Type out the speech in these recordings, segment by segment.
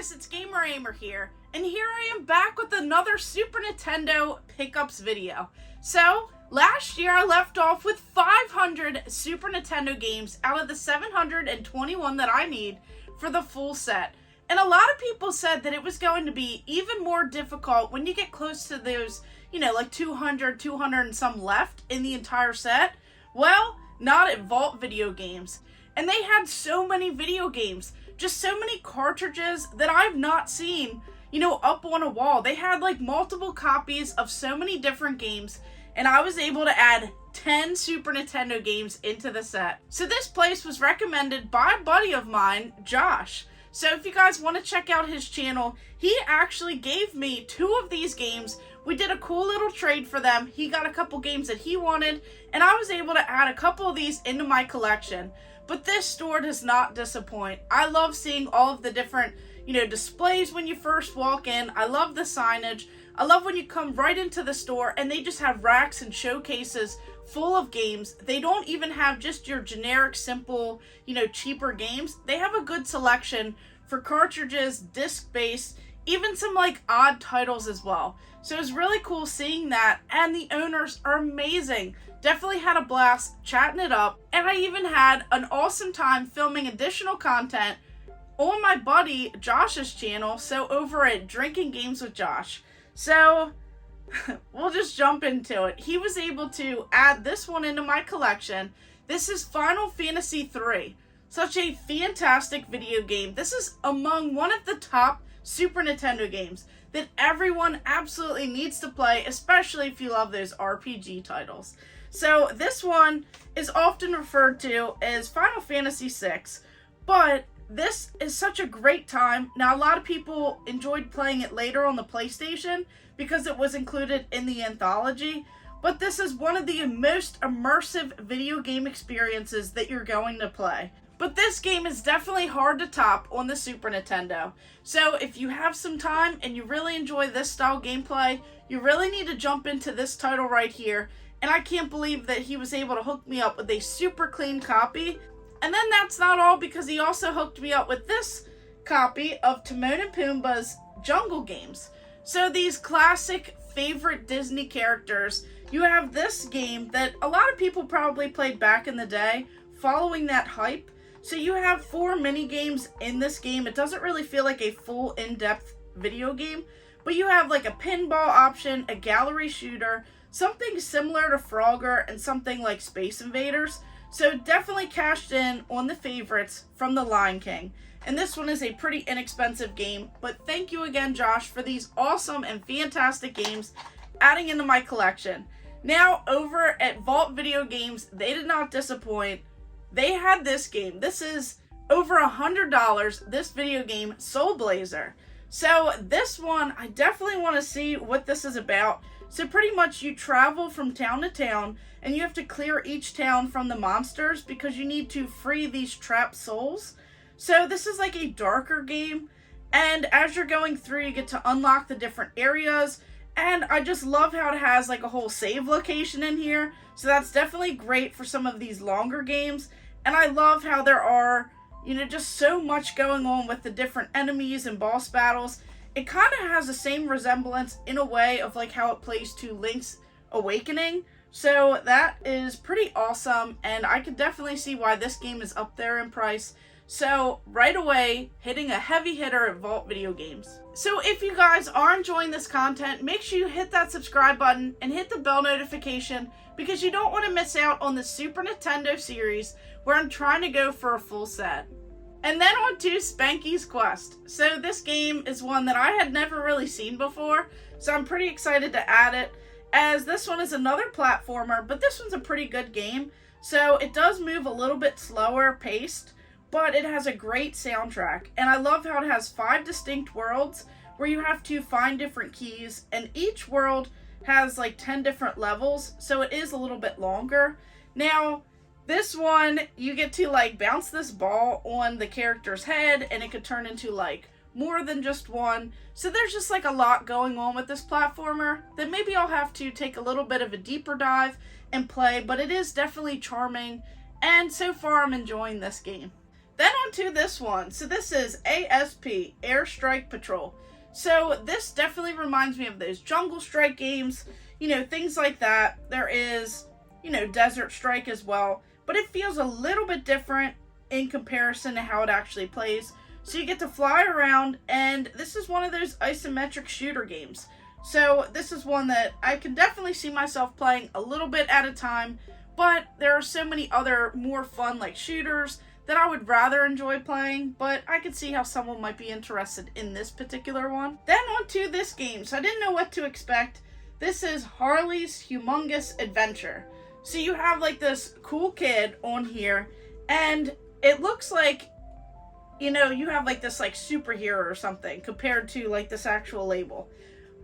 guys, it's Gamer Ahmer here, and here I am back with another Super Nintendo pickups video. So, last year I left off with 500 Super Nintendo games out of the 721 that I need for the full set. And a lot of people said that it was going to be even more difficult when you get close to those, like 200 and some left in the entire set. Well, not at Vault Video Games. And they had so many video games, just so many cartridges that I've not seen, up on a wall. They had like multiple copies of so many different games, and I was able to add 10 Super Nintendo games into the set. So this place was recommended by a buddy of mine, Josh. So if you guys want to check out his channel, he actually gave me 2 of these games. We did a cool little trade for them. He got a couple games that he wanted, and I was able to add a couple of these into my collection. But this store does not disappoint. I love seeing all of the different, displays when you first walk in. I love the signage. I love when you come right into the store and they just have racks and showcases full of games. They don't even have just your generic, simple, cheaper games. They have a good selection for cartridges, disc-based, even some like odd titles as well. So it was really cool seeing that, and the owners are amazing. Definitely had a blast chatting it up, and I even had an awesome time filming additional content on my buddy Josh's channel, so over at Drinking Games with Josh. So we'll just jump into it. He was able to add this one into my collection. This is Final Fantasy III. Such a fantastic video game. This is among one of the top Super Nintendo games that everyone absolutely needs to play, especially if you love those RPG titles. So this one is often referred to as Final Fantasy VI, but this is such a great time. Now, a lot of people enjoyed playing it later on the PlayStation because it was included in the anthology, but this is one of the most immersive video game experiences that you're going to play. But this game is definitely hard to top on the Super Nintendo. So if you have some time and you really enjoy this style gameplay, you really need to jump into this title right here. And I can't believe that he was able to hook me up with a super clean copy. And then that's not all, because he also hooked me up with this copy of Timon and Pumbaa's Jungle Games. So these classic favorite Disney characters, you have this game that a lot of people probably played back in the day following that hype. So you have 4 mini games in this game. It doesn't really feel like a full in-depth video game, but you have like a pinball option, a gallery shooter, something similar to Frogger, and something like Space Invaders. So definitely cashed in on the favorites from the Lion King. And this one is a pretty inexpensive game, but thank you again, Josh, for these awesome and fantastic games adding into my collection. Now, over at Vault Video Games, they did not disappoint. They had this game. This is over $100, this video game, Soul Blazer. So this one, I definitely want to see what this is about. So pretty much you travel from town to town, and you have to clear each town from the monsters because you need to free these trapped souls. So this is like a darker game, and as you're going through, you get to unlock the different areas. And I just love how it has like a whole save location in here. So that's definitely great for some of these longer games. And I love how there are, just so much going on with the different enemies and boss battles. It kind of has the same resemblance in a way of like how it plays to Link's Awakening. So that is pretty awesome, and I could definitely see why this game is up there in price. So right away, hitting a heavy hitter at Vault Video Games. So if you guys are enjoying this content, make sure you hit that subscribe button and hit the bell notification, because you don't want to miss out on the Super Nintendo series where I'm trying to go for a full set. And then on to Spanky's Quest. So this game is one that I had never really seen before, so I'm pretty excited to add it, as this one is another platformer, but this one's a pretty good game. So it does move a little bit slower paced, but it has a great soundtrack. And I love how it has 5 distinct worlds where you have to find different keys, and each world has like 10 different levels, so it is a little bit longer. Now, this one, you get to like bounce this ball on the character's head, and it could turn into like more than just one. So there's just like a lot going on with this platformer that maybe I'll have to take a little bit of a deeper dive and play, but it is definitely charming, and so far I'm enjoying this game. Then on to this one. So this is ASP, Airstrike Patrol. So this definitely reminds me of those Jungle Strike games, things like that. There is, Desert Strike as well, but it feels a little bit different in comparison to how it actually plays. So you get to fly around, and this is one of those isometric shooter games. So this is one that I can definitely see myself playing a little bit at a time, but there are so many other more fun like shooters that I would rather enjoy playing, but I could see how someone might be interested in this particular one. Then on to this game. So I didn't know what to expect. This is Harley's Humongous Adventure. So you have like this cool kid on here, and it looks like, you have like this like superhero or something compared to like this actual label.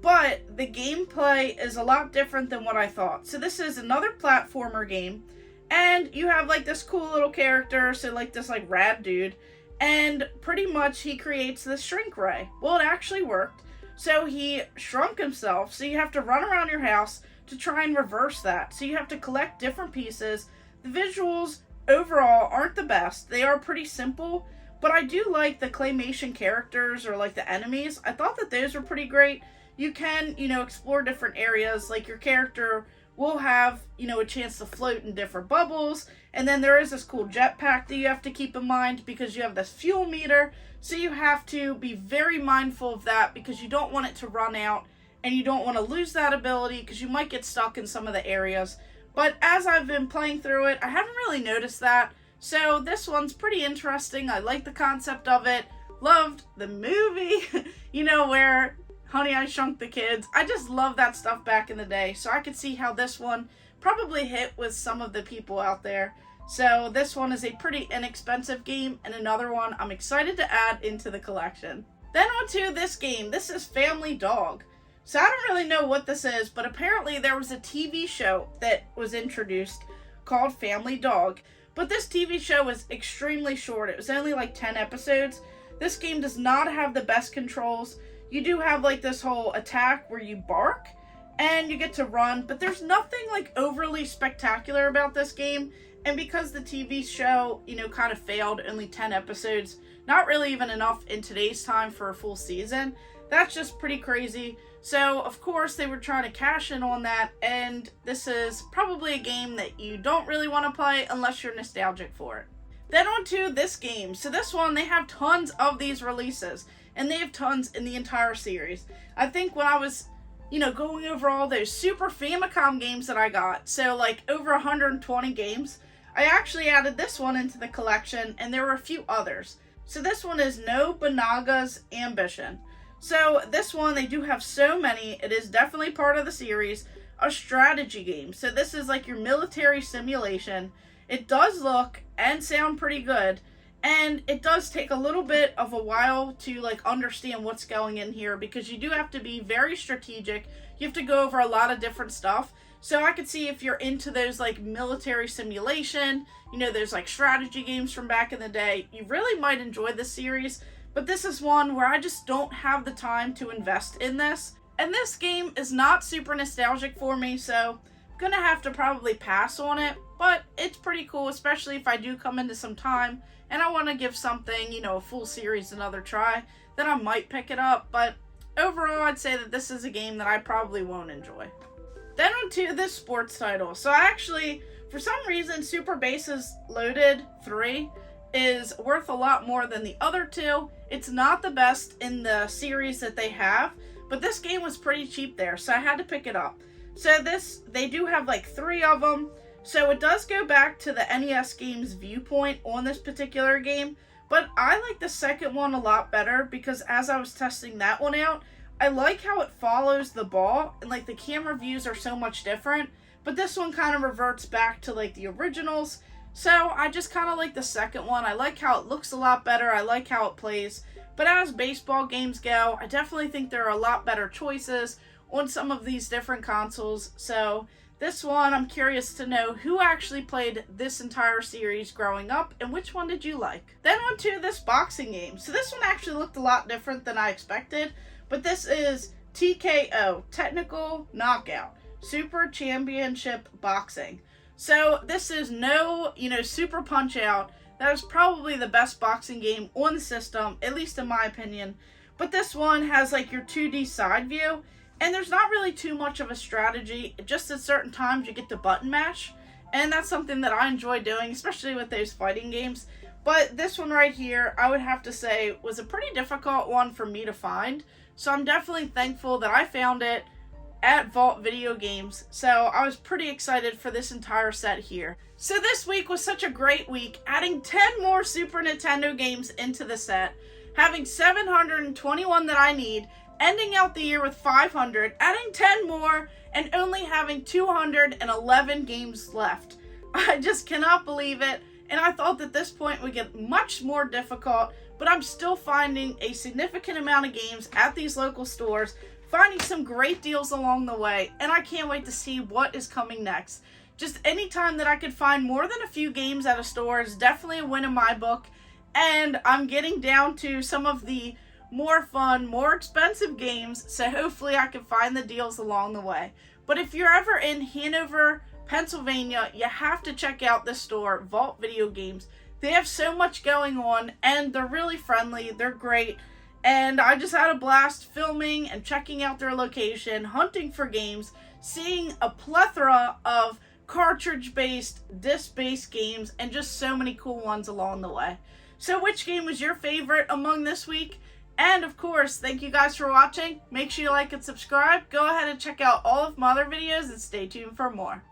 But the gameplay is a lot different than what I thought. So this is another platformer game, and you have like this cool little character, so like this like rad dude, and pretty much he creates this shrink ray. Well, it actually worked. So he shrunk himself, so you have to run around your house to try and reverse that. So you have to collect different pieces. The visuals overall aren't the best. They are pretty simple, but I do like the claymation characters or like the enemies. I thought that those were pretty great. You can, explore different areas. Like your character will have, a chance to float in different bubbles. And then there is this cool jetpack that you have to keep in mind because you have this fuel meter. So you have to be very mindful of that because you don't want it to run out and you don't want to lose that ability because you might get stuck in some of the areas. But as I've been playing through it, I haven't really noticed that. So this one's pretty interesting. I like the concept of it. Loved the movie, where Honey, I Shrunk the Kids. I just love that stuff back in the day. So I could see how this one probably hit with some of the people out there. So this one is a pretty inexpensive game and another one I'm excited to add into the collection. Then on to this game. This is Family Dog. So I don't really know what this is, but apparently there was a TV show that was introduced called Family Dog. But this TV show was extremely short. It was only like 10 episodes. This game does not have the best controls. You do have like this whole attack where you bark and you get to run, but there's nothing like overly spectacular about this game. And because the TV show, kind of failed, only 10 episodes, not really even enough in today's time for a full season, that's just pretty crazy. So of course they were trying to cash in on that, and this is probably a game that you don't really want to play unless you're nostalgic for it. Then on to this game. So this one, they have tons of these releases, and they have tons in the entire series. I think when I was, going over all those Super Famicom games that I got, so like over 120 games, I actually added this one into the collection, and there were a few others. So this one is Nobunaga's Ambition. So this one, they do have so many. It is definitely part of the series. A strategy game. So this is like your military simulation. It does look and sound pretty good. And it does take a little bit of a while to like understand what's going in here because you do have to be very strategic. You have to go over a lot of different stuff. So I could see if you're into those like military simulation, those like strategy games from back in the day, you really might enjoy this series. But this is one where I just don't have the time to invest in this. And this game is not super nostalgic for me, so I'm gonna have to probably pass on it. But it's pretty cool, especially if I do come into some time and I want to give something, a full series another try, then I might pick it up. But overall, I'd say that this is a game that I probably won't enjoy. Then on to this sports title. So actually, for some reason, Super Bases Loaded 3 is worth a lot more than the other two. It's not the best in the series that they have, but this game was pretty cheap there, so I had to pick it up. So they do have like 3 of them. So it does go back to the NES game's viewpoint on this particular game, but I like the second one a lot better because as I was testing that one out, I like how it follows the ball and like the camera views are so much different, but this one kind of reverts back to like the originals. So I just kind of like the second one. I like how it looks a lot better. I like how it plays. But as baseball games go, I definitely think there are a lot better choices on some of these different consoles. So this one, I'm curious to know who actually played this entire series growing up and which one did you like. Then on to this boxing game. So this one actually looked a lot different than I expected. But this is TKO, Technical Knockout, Super Championship Boxing. So this is no, Super Punch Out. that is probably the best boxing game on the system, at least in my opinion. But this one has like your 2D side view, and there's not really too much of a strategy. Just at certain times you get to button mash, and that's something that I enjoy doing, especially with those fighting games. But this one right here, I would have to say, was a pretty difficult one for me to find. So I'm definitely thankful that I found it at Vault Video Games. So I was pretty excited for this entire set here. So this week was such a great week, adding 10 more Super Nintendo games into the set, having 721 that I need, ending out the year with 500, adding 10 more, and only having 211 games left. I just cannot believe it, and I thought that this point would get much more difficult, but I'm still finding a significant amount of games at these local stores, finding some great deals along the way, and I can't wait to see what is coming next. Just any time that I could find more than a few games at a store is definitely a win in my book, and I'm getting down to some of the more fun, more expensive games, so hopefully I can find the deals along the way. But if you're ever in Hanover, Pennsylvania, you have to check out this store, Vault Video Games. They have so much going on, and they're really friendly, they're great, and I just had a blast filming and checking out their location, hunting for games, seeing a plethora of cartridge-based, disc-based games, and just so many cool ones along the way. So which game was your favorite among this week? And of course, thank you guys for watching. Make sure you like and subscribe. Go ahead and check out all of my other videos and stay tuned for more.